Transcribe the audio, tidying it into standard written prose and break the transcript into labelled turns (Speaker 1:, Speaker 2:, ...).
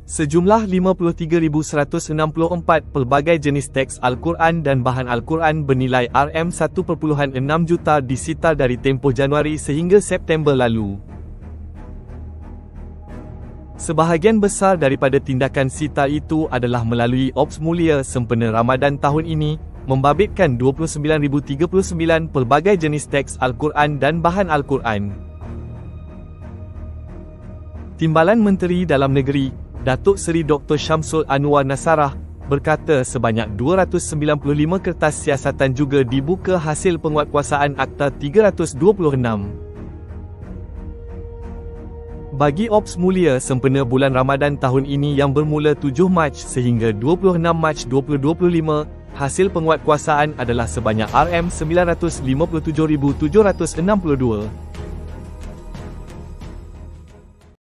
Speaker 1: Sejumlah 53,164 pelbagai jenis teks Al-Quran dan bahan Al-Quran bernilai RM1.6 juta disita dari tempoh Januari sehingga September lalu. Sebahagian besar daripada tindakan sita itu adalah melalui Ops Mulia sempena Ramadan tahun ini, membabitkan 29,039 pelbagai jenis teks Al-Quran dan bahan Al-Quran. Timbalan Menteri Dalam Negeri, Datuk Seri Dr. Syamsul Anwar Nasarah, berkata sebanyak 295 kertas siasatan juga dibuka hasil penguatkuasaan Akta 326. Bagi Ops Mulia sempena bulan Ramadan tahun ini yang bermula 7 Mac sehingga 26 Mac 2025, hasil penguatkuasaan adalah sebanyak RM957,762.